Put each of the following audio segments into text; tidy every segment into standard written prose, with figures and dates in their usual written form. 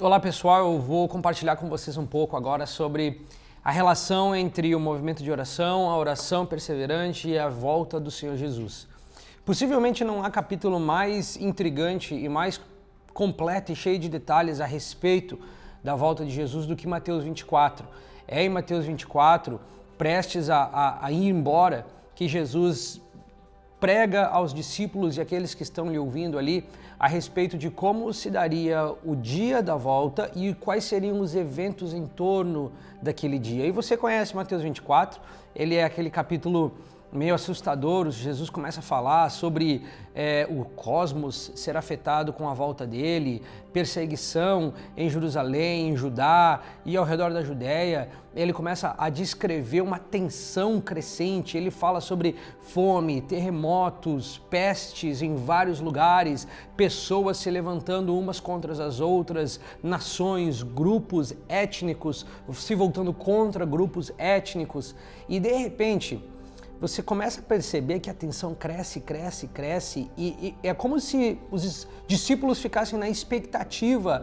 Olá pessoal, eu vou compartilhar com vocês um pouco agora sobre a relação entre o movimento de oração, a oração perseverante e a volta do Senhor Jesus. Possivelmente não há capítulo mais intrigante e mais completo e cheio de detalhes a respeito da volta de Jesus do que Mateus 24. É em Mateus 24, prestes a ir embora, que Jesus prega aos discípulos e aqueles que estão lhe ouvindo ali a respeito de como se daria o dia da volta e quais seriam os eventos em torno daquele dia. E você conhece Mateus 24, ele é aquele capítulo meio assustador. Jesus começa a falar sobre o cosmos ser afetado com a volta dele, perseguição em Jerusalém, em Judá e ao redor da Judéia. Ele começa a descrever uma tensão crescente, ele fala sobre fome, terremotos, pestes em vários lugares, pessoas se levantando umas contra as outras, nações, grupos étnicos se voltando contra grupos étnicos e de repente você começa a perceber que a tensão cresce e é como se os discípulos ficassem na expectativa.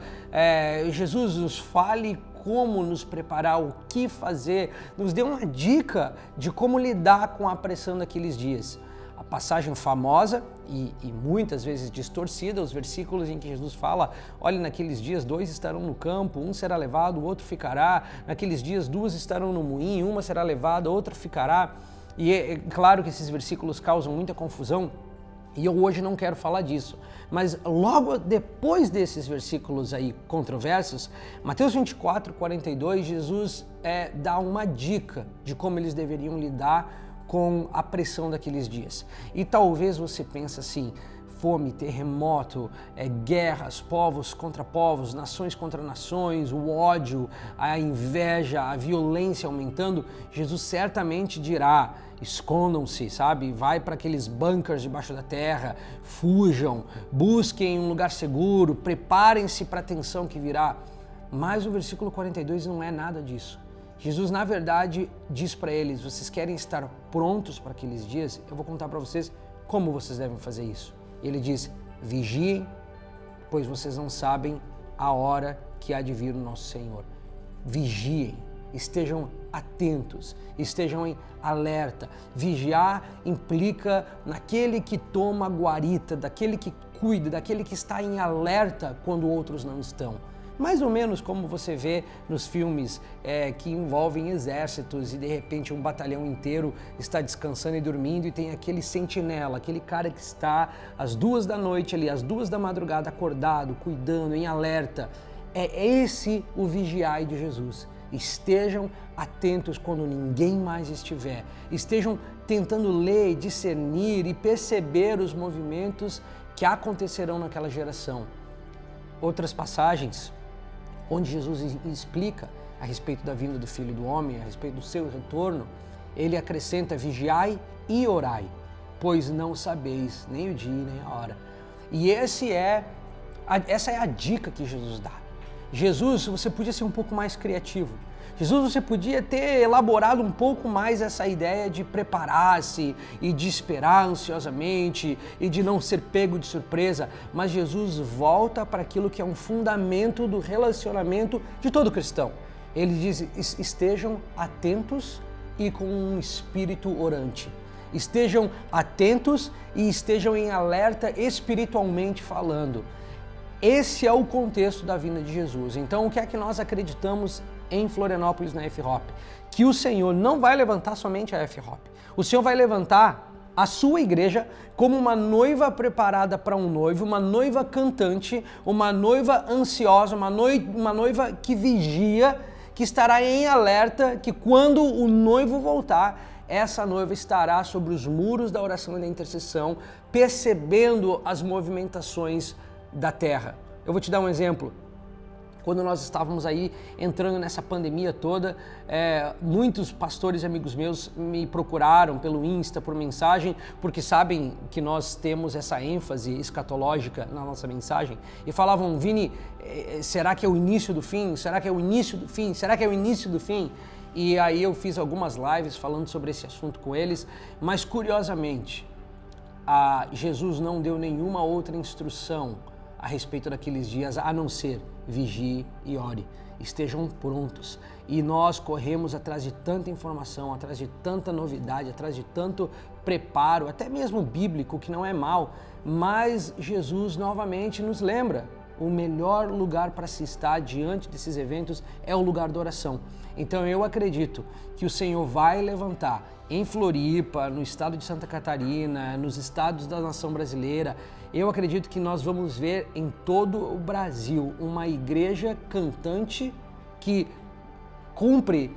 Jesus nos fale como nos preparar, o que fazer, nos dê uma dica de como lidar com a pressão daqueles dias. A passagem famosa e muitas vezes distorcida, os versículos em que Jesus fala: olhe, naqueles dias 2 estarão no campo, um será levado, o outro ficará. Naqueles dias 2 estarão no moinho, uma será levada, outra ficará. E é claro que esses versículos causam muita confusão e eu hoje não quero falar disso. Mas logo depois desses versículos aí controversos, Mateus 24, 42, Jesus dá uma dica de como eles deveriam lidar com a pressão daqueles dias. E talvez você pense assim: fome, terremoto, guerras, povos contra povos, nações contra nações, o ódio, a inveja, a violência aumentando. Jesus certamente dirá: escondam-se, sabe? Vai para aqueles bunkers debaixo da terra, fujam, busquem um lugar seguro, preparem-se para a tensão que virá. Mas o versículo 42 não é nada disso. Jesus, na verdade, diz para eles: vocês querem estar prontos para aqueles dias? Eu vou contar para vocês como vocês devem fazer isso. Ele diz: vigiem, pois vocês não sabem a hora que há de vir o nosso Senhor. Vigiem, estejam atentos, estejam em alerta. Vigiar implica naquele que toma a guarita, daquele que cuida, daquele que está em alerta quando outros não estão. Mais ou menos como você vê nos filmes que envolvem exércitos e de repente um batalhão inteiro está descansando e dormindo e tem aquele sentinela, aquele cara que está às 2 da noite ali, às 2 da madrugada acordado, cuidando, em alerta. É esse o vigiai de Jesus. Estejam atentos quando ninguém mais estiver. Estejam tentando ler, discernir e perceber os movimentos que acontecerão naquela geração. Outras passagens onde Jesus explica a respeito da vinda do Filho do Homem, a respeito do seu retorno, ele acrescenta: vigiai e orai, pois não sabeis nem o dia nem a hora. E essa é a dica que Jesus dá. Jesus, você podia ser um pouco mais criativo. Jesus, você podia ter elaborado um pouco mais essa ideia de preparar-se e de esperar ansiosamente e de não ser pego de surpresa, mas Jesus volta para aquilo que é um fundamento do relacionamento de todo cristão. Ele diz: estejam atentos e com um espírito orante. Estejam atentos e estejam em alerta espiritualmente falando. Esse é o contexto da vinda de Jesus. Então, o que é que nós acreditamos em Florianópolis, na F-Hop? Que o Senhor não vai levantar somente a F-Hop. O Senhor vai levantar a sua igreja como uma noiva preparada para um noivo, uma noiva cantante, uma noiva ansiosa, uma noiva que vigia, que estará em alerta, que quando o noivo voltar, essa noiva estará sobre os muros da oração e da intercessão, percebendo as movimentações da terra. Eu vou te dar um exemplo. Quando nós estávamos aí entrando nessa pandemia toda, muitos pastores e amigos meus me procuraram pelo Insta, por mensagem, porque sabem que nós temos essa ênfase escatológica na nossa mensagem, e falavam: Vini, será que é o início do fim? Será que é o início do fim? Será que é o início do fim? E aí eu fiz algumas lives falando sobre esse assunto com eles, mas curiosamente, Jesus não deu nenhuma outra instrução a respeito daqueles dias, a não ser vigie e ore. Estejam prontos. E nós corremos atrás de tanta informação, atrás de tanta novidade, atrás de tanto preparo, até mesmo bíblico, que não é mal, mas Jesus novamente nos lembra: o melhor lugar para se estar diante desses eventos é o lugar da oração. Então eu acredito que o Senhor vai levantar em Floripa, no estado de Santa Catarina, nos estados da nação brasileira. Eu acredito que nós vamos ver em todo o Brasil uma igreja cantante que cumpre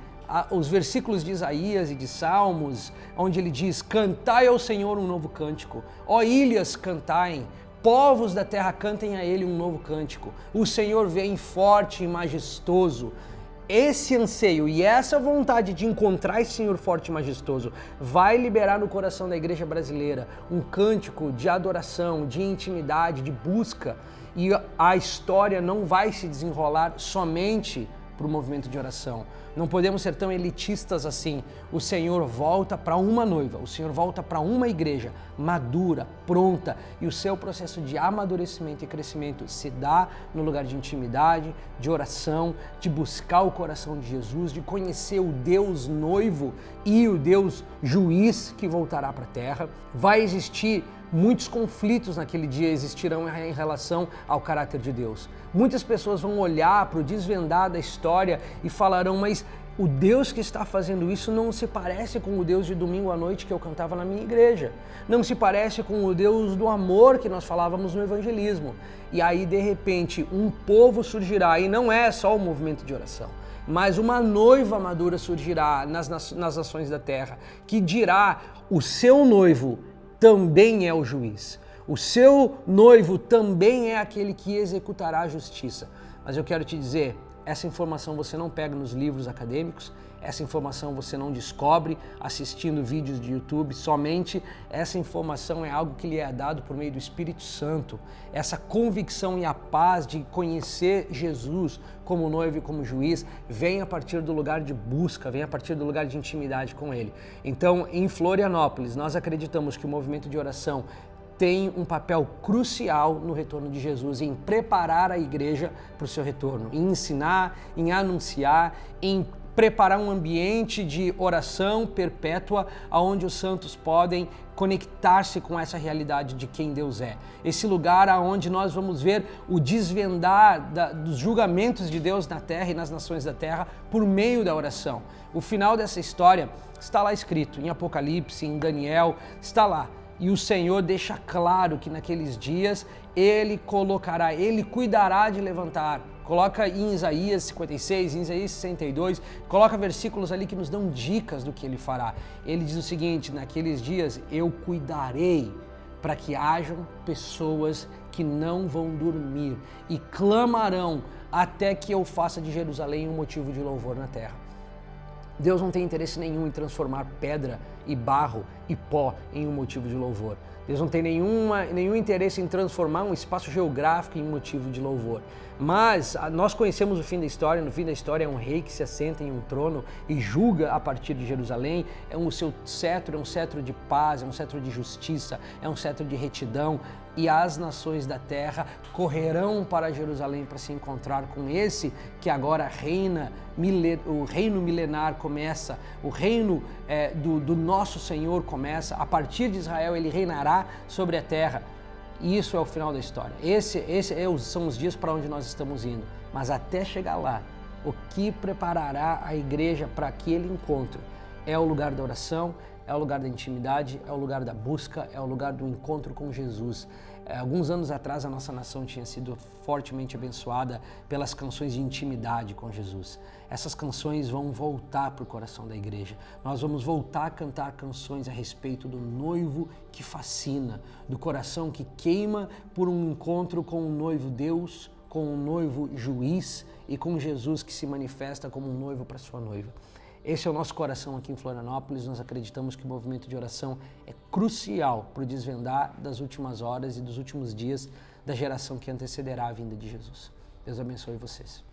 os versículos de Isaías e de Salmos, onde ele diz: cantai ao Senhor um novo cântico, ó ilhas, cantai, povos da terra, cantem a ele um novo cântico. O Senhor vem forte e majestoso. Esse anseio e essa vontade de encontrar esse Senhor forte e majestoso vai liberar no coração da igreja brasileira um cântico de adoração, de intimidade, de busca, e a história não vai se desenrolar somente para o movimento de oração. Não podemos ser tão elitistas assim. O Senhor volta para uma noiva, o Senhor volta para uma igreja madura, pronta, e o seu processo de amadurecimento e crescimento se dá no lugar de intimidade, de oração, de buscar o coração de Jesus, de conhecer o Deus noivo e o Deus juiz que voltará para a terra. Vai existir muitos conflitos naquele dia, existirão em relação ao caráter de Deus. Muitas pessoas vão olhar para o desvendar da história e falarão: mas o Deus que está fazendo isso não se parece com o Deus de domingo à noite que eu cantava na minha igreja. Não se parece com o Deus do amor que nós falávamos no evangelismo. E aí, de repente, um povo surgirá, e não é só o movimento de oração, mas uma noiva madura surgirá nas nações da terra, que dirá: o seu noivo também é o juiz. O seu noivo também é aquele que executará a justiça. Mas eu quero te dizer, essa informação você não pega nos livros acadêmicos, essa informação você não descobre assistindo vídeos de YouTube, somente essa informação é algo que lhe é dado por meio do Espírito Santo. Essa convicção e a paz de conhecer Jesus como noivo e como juiz vem a partir do lugar de busca, vem a partir do lugar de intimidade com Ele. Então, em Florianópolis, nós acreditamos que o movimento de oração tem um papel crucial no retorno de Jesus, em preparar a igreja para o seu retorno, em ensinar, em anunciar, em preparar um ambiente de oração perpétua, onde os santos podem conectar-se com essa realidade de quem Deus é. Esse lugar onde nós vamos ver o desvendar dos julgamentos de Deus na terra e nas nações da terra por meio da oração. O final dessa história está lá escrito, em Apocalipse, em Daniel, está lá. E o Senhor deixa claro que naqueles dias Ele colocará, Ele cuidará de levantar. Coloca em Isaías 56, em Isaías 62, coloca versículos ali que nos dão dicas do que Ele fará. Ele diz o seguinte: naqueles dias eu cuidarei para que hajam pessoas que não vão dormir e clamarão até que eu faça de Jerusalém um motivo de louvor na terra. Deus não tem interesse nenhum em transformar pedra e barro e pó em um motivo de louvor. Deus não tem nenhum interesse em transformar um espaço geográfico em motivo de louvor. Mas nós conhecemos o fim da história. No fim da história é um rei que se assenta em um trono e julga a partir de Jerusalém. O seu cetro é um cetro de paz, é um cetro de justiça, é um cetro de retidão. E as nações da terra correrão para Jerusalém para se encontrar com esse que agora reina. O reino milenar começa, o reino do nosso Senhor começa. A partir de Israel ele reinará sobre a terra. E isso é o final da história. São os dias para onde nós estamos indo. Mas até chegar lá, o que preparará a igreja para aquele encontro é o lugar da oração, é o lugar da intimidade, é o lugar da busca, é o lugar do encontro com Jesus. Alguns anos atrás a nossa nação tinha sido fortemente abençoada pelas canções de intimidade com Jesus. Essas canções vão voltar para o coração da igreja. Nós vamos voltar a cantar canções a respeito do noivo que fascina, do coração que queima por um encontro com um noivo Deus, com um noivo juiz e com Jesus que se manifesta como um noivo para sua noiva. Esse é o nosso coração aqui em Florianópolis. Nós acreditamos que o movimento de oração é crucial para o desvendar das últimas horas e dos últimos dias da geração que antecederá a vinda de Jesus. Deus abençoe vocês.